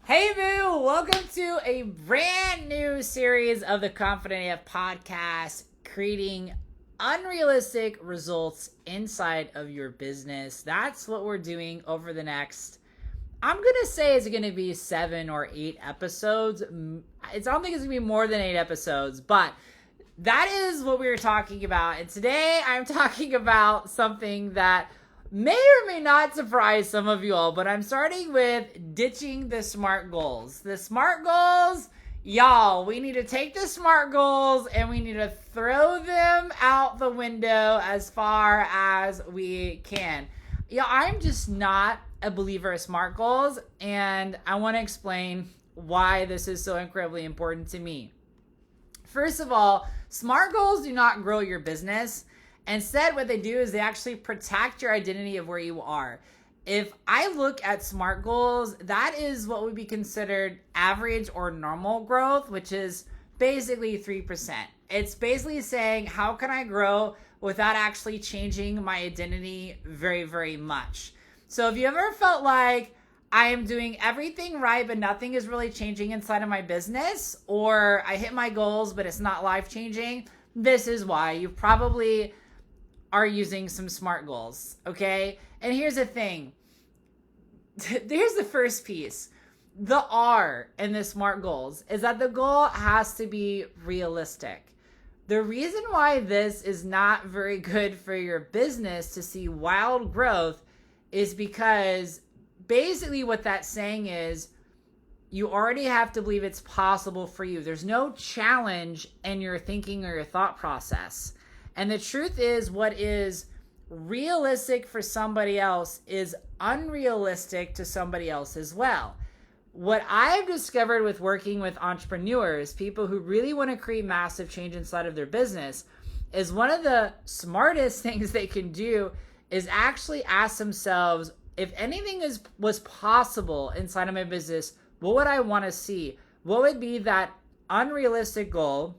Hey Boo! Welcome to a brand new series of the Confident AF podcast, creating unrealistic results inside of your business. That's what we're doing over the next, I'm going to say it's going to be 7 or 8 episodes. I don't think it's going to be more than 8 episodes, but that is what we were talking about. And today I'm talking about something that may or may not surprise some of you all, but I'm starting with ditching the SMART goals. The SMART goals, y'all, we need to take the SMART goals and we need to throw them out the window as far as we can. Yeah, I'm just not a believer of SMART goals, and I want to explain why this is so incredibly important to me. First of all, SMART goals do not grow your business. Instead, what they do is they actually protect your identity of where you are. If I look at SMART goals, that is what would be considered average or normal growth, which is basically 3%. It's basically saying, how can I grow without actually changing my identity very, very much? So if you ever felt like I am doing everything right, but nothing is really changing inside of my business, or I hit my goals, but it's not life-changing, this is why. You probably are using some SMART goals, okay? And here's the thing. Here's the first piece. The R in the SMART goals is that the goal has to be realistic. The reason why this is not very good for your business to see wild growth is because basically what that's saying is you already have to believe it's possible for you. There's no challenge in your thinking or your thought process. And the truth is, what is realistic for somebody else is unrealistic to somebody else as well. What I've discovered with working with entrepreneurs, people who really want to create massive change inside of their business, is one of the smartest things they can do is actually ask themselves, if anything was possible inside of my business, what would I want to see? What would be that unrealistic goal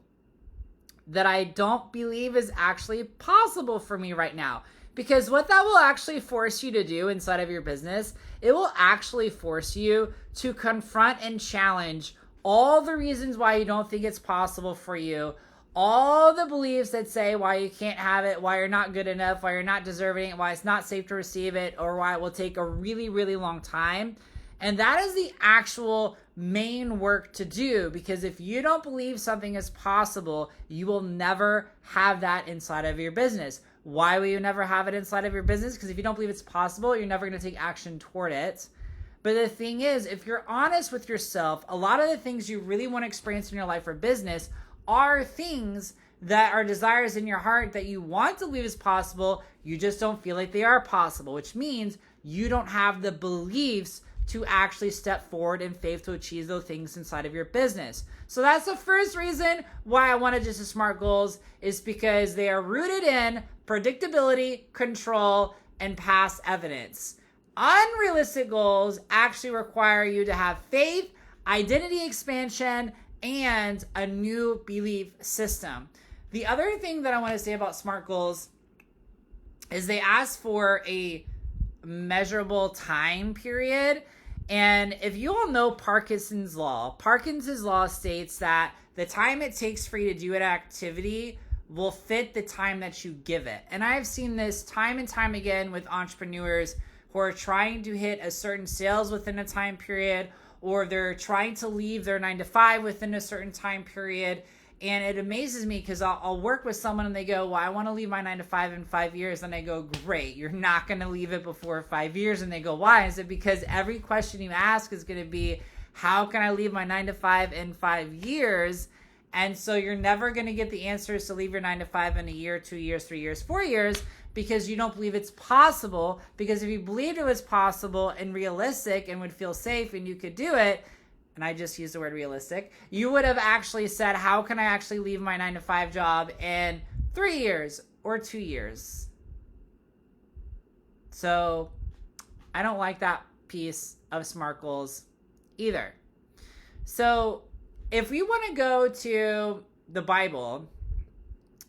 that I don't believe is actually possible for me right now? Because what that will actually force you to do inside of your business, it will actually force you to confront and challenge all the reasons why you don't think it's possible for you, all the beliefs that say why you can't have it, why you're not good enough, why you're not deserving it, why it's not safe to receive it, or why it will take a really, really long time. And that is the actual main work to do, because if you don't believe something is possible, you will never have that inside of your business. Why will you never have it inside of your business? Because if you don't believe it's possible, you're never going to take action toward it. But the thing is, if you're honest with yourself, a lot of the things you really want to experience in your life or business are things that are desires in your heart that you want to believe is possible. You just don't feel like they are possible, which means you don't have the beliefs to actually step forward in faith to achieve those things inside of your business. So that's the first reason why I wanted just SMART goals, is because they are rooted in predictability, control, and past evidence. Unrealistic goals actually require you to have faith, identity expansion, and a new belief system. The other thing that I want to say about SMART goals is they ask for a measurable time period. And if you all know Parkinson's law states that the time it takes for you to do an activity will fit the time that you give it. And I've seen this time and time again with entrepreneurs who are trying to hit a certain sales within a time period, or they're trying to leave their 9-to-5 within a certain time period. And it amazes me because I'll work with someone and they go, well, I want to leave my 9-to-5 in 5 years. And I go, great, you're not going to leave it before 5 years. And they go, why? Is it because every question you ask is going to be, how can I leave my 9-to-5 in 5 years? And so you're never going to get the answers to leave your 9-to-5 in a year, 2 years, 3 years, 4 years, because you don't believe it's possible. Because if you believed it was possible and realistic and would feel safe and you could do it, and I just used the word realistic, you would have actually said, how can I actually leave my 9-to-5 job in 3 years or 2 years? So I don't like that piece of SMART goals either. So if we want to go to the Bible,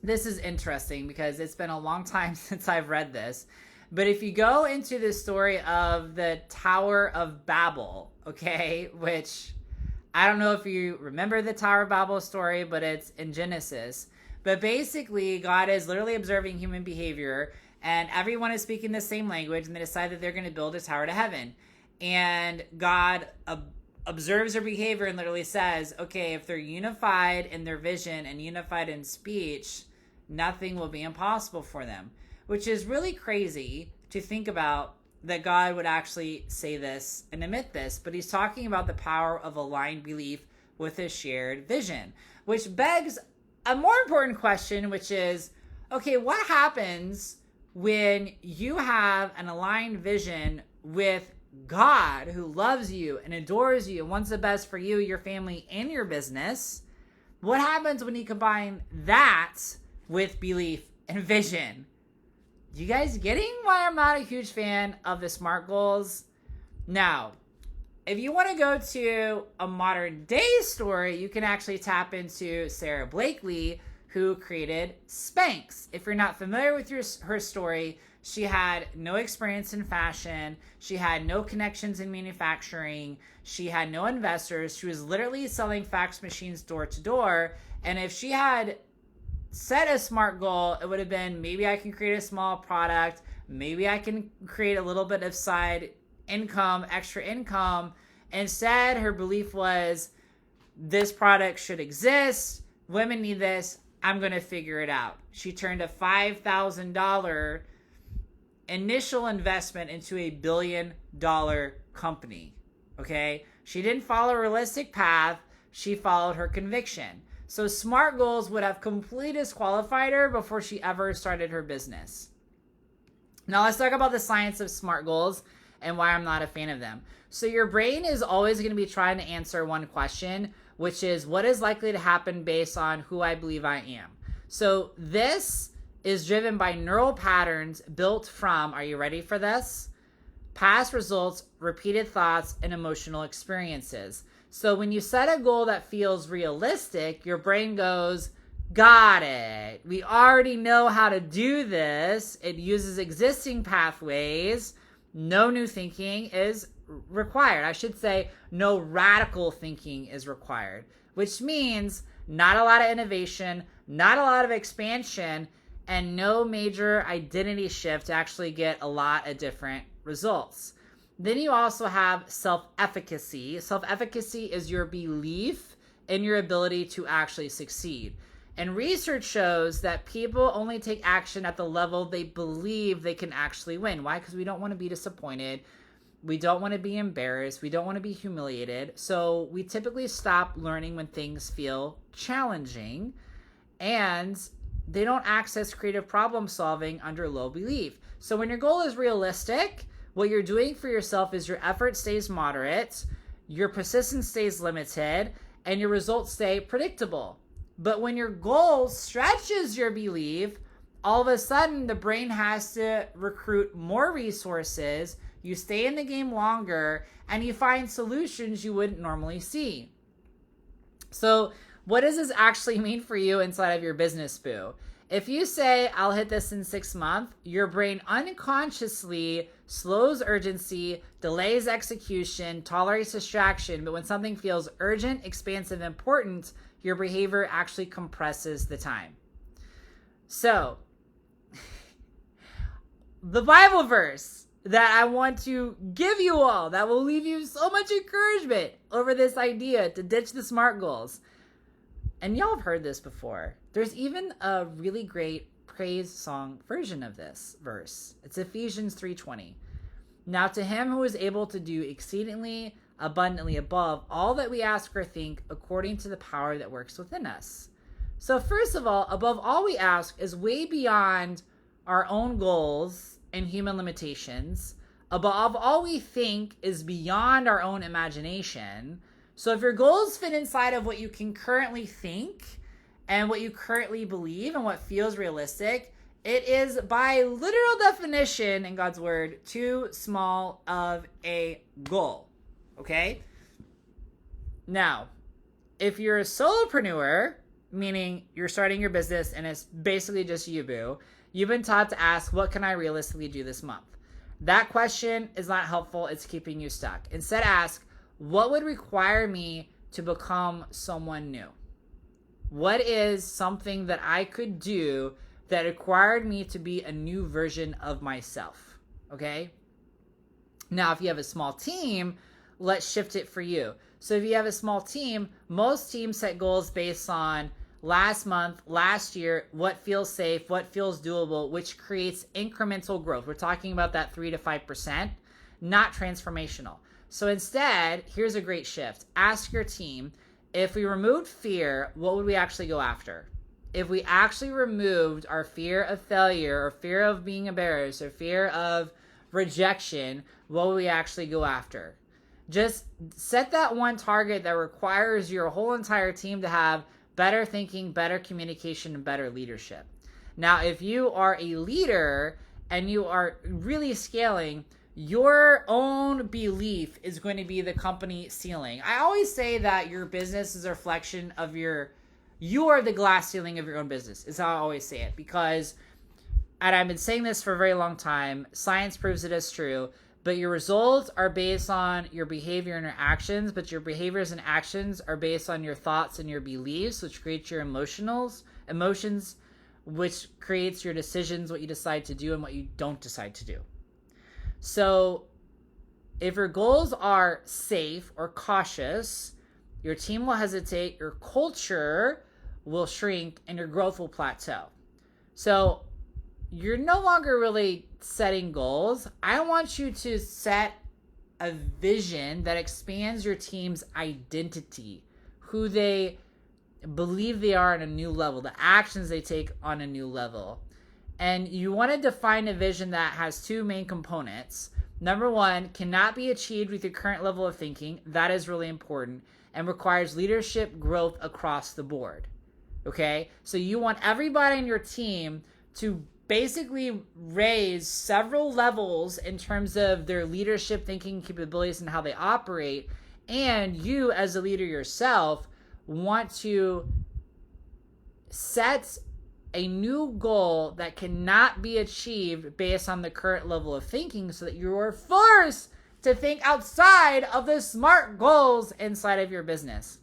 this is interesting because it's been a long time since I've read this. But if you go into the story of the Tower of Babel, okay, which I don't know if you remember the Tower of Babel story, but it's in Genesis. But basically, God is literally observing human behavior, and everyone is speaking the same language, and they decide that they're going to build a tower to heaven. And God observes their behavior and literally says, okay, if they're unified in their vision and unified in speech, nothing will be impossible for them. Which is really crazy to think about, that God would actually say this and admit this. But he's talking about the power of aligned belief with a shared vision, which begs a more important question, which is, okay, what happens when you have an aligned vision with God, who loves you and adores you and wants the best for you, your family, and your business? What happens when you combine that with belief and vision? You guys getting why I'm not a huge fan of the SMART goals? Now, if you want to go to a modern day story, you can actually tap into Sarah Blakely, who created Spanx. If you're not familiar with her story, she had no experience in fashion. She had no connections in manufacturing. She had no investors. She was literally selling fax machines door to door. And if she had set a SMART goal, it would have been, maybe I can create a small product. Maybe I can create a little bit of side income, extra income. Instead, her belief was, this product should exist. Women need this. I'm going to figure it out. She turned a $5,000 initial investment into a $1 billion company. Okay? She didn't follow a realistic path. She followed her conviction. So SMART goals would have completely disqualified her before she ever started her business. Now let's talk about the science of SMART goals and why I'm not a fan of them. So your brain is always going to be trying to answer one question, which is, what is likely to happen based on who I believe I am? So this is driven by neural patterns built from, are you ready for this? Past results, repeated thoughts, and emotional experiences. So when you set a goal that feels realistic, your brain goes, got it. We already know how to do this. It uses existing pathways. No new thinking is required. I should say no radical thinking is required, which means not a lot of innovation, not a lot of expansion, and no major identity shift to actually get a lot of different results. Then you also have self-efficacy. Self-efficacy is your belief in your ability to actually succeed. And research shows that people only take action at the level they believe they can actually win. Why? Because we don't want to be disappointed. We don't want to be embarrassed. We don't want to be humiliated. So we typically stop learning when things feel challenging, and they don't access creative problem solving under low belief. So when your goal is realistic, what you're doing for yourself is your effort stays moderate, your persistence stays limited, and your results stay predictable. But when your goal stretches your belief, all of a sudden the brain has to recruit more resources, you stay in the game longer, and you find solutions you wouldn't normally see. So what does this actually mean for you inside of your business, boo? If you say, I'll hit this in 6 months, your brain unconsciously slows urgency, delays execution, tolerates distraction. But when something feels urgent, expansive, important, your behavior actually compresses the time. So, the Bible verse that I want to give you all that will leave you so much encouragement over this idea to ditch the SMART goals. And y'all have heard this before. There's even a really great praise song version of this verse. It's Ephesians 3:20. Now to him who is able to do exceedingly abundantly above all that we ask or think, according to the power that works within us. So first of all, above all we ask is way beyond our own goals and human limitations. Above all we think is beyond our own imagination. So if your goals fit inside of what you can currently think and what you currently believe and what feels realistic, it is by literal definition in God's word too small of a goal. Okay? Now, if you're a solopreneur, meaning you're starting your business and it's basically just you, boo, You've been taught to ask, what can I realistically do this month? That question is not helpful. It's keeping you stuck. Instead, ask, what would require me to become someone new? What is something that I could do that required me to be a new version of myself? Okay? Now, if you have a small team, let's shift it for you. So if you have a small team, most teams set goals based on last month, last year, what feels safe, what feels doable, which creates incremental growth. We're talking about that 3 to 5%, not transformational. So instead, here's a great shift. Ask your team, if we removed fear, what would we actually go after? If we actually removed our fear of failure or fear of being embarrassed or fear of rejection, what would we actually go after? Just set that one target that requires your whole entire team to have better thinking, better communication, and better leadership. Now, if you are a leader and you are really scaling, your own belief is going to be the company ceiling. I always say that your business is a reflection of you are the glass ceiling of your own business, is how I always say it. Because, and I've been saying this for a very long time, science proves it is true, but your results are based on your behavior and your actions, but your behaviors and actions are based on your thoughts and your beliefs, which creates your emotions, which creates your decisions, what you decide to do and what you don't decide to do. So if your goals are safe or cautious, your team will hesitate, your culture will shrink, and your growth will plateau. So you're no longer really setting goals. I want you to set a vision that expands your team's identity, who they believe they are at a new level, the actions they take on a new level. And you want to define a vision that has two main components. Number one, cannot be achieved with your current level of thinking. That is really important and requires leadership growth across the board. Okay? So you want everybody in your team to basically raise several levels in terms of their leadership thinking capabilities and how they operate. And you, as a leader yourself, want to set a new goal that cannot be achieved based on the current level of thinking, so that you are forced to think outside of the SMART goals inside of your business.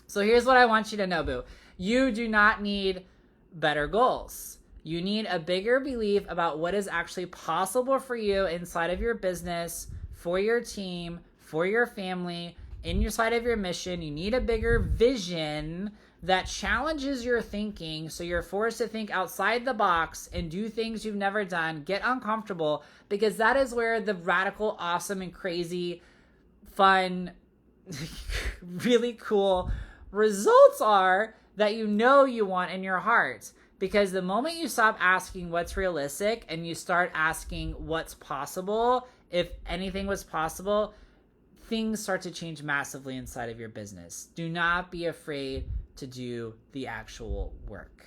So here's what I want you to know, boo. You do not need better goals. You need a bigger belief about what is actually possible for you inside of your business, for your team, for your family, inside of your mission. You need a bigger vision that challenges your thinking, so you're forced to think outside the box and do things you've never done, get uncomfortable, because that is where the radical, awesome, and crazy, fun, really cool results are that you know you want in your heart. Because the moment you stop asking what's realistic and you start asking what's possible, if anything was possible, things start to change massively inside of your business. Do not be afraid to do the actual work.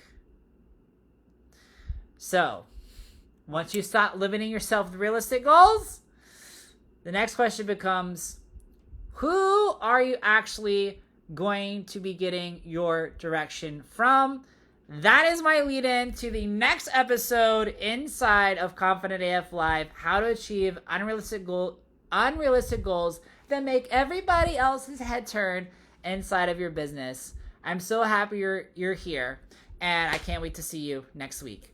So, once you stop limiting yourself with realistic goals, the next question becomes, who are you actually going to be getting your direction from? That is my lead in to the next episode inside of Confident AF Live, how to achieve unrealistic goals that make everybody else's head turn inside of your business. I'm so happy you're here, and I can't wait to see you next week.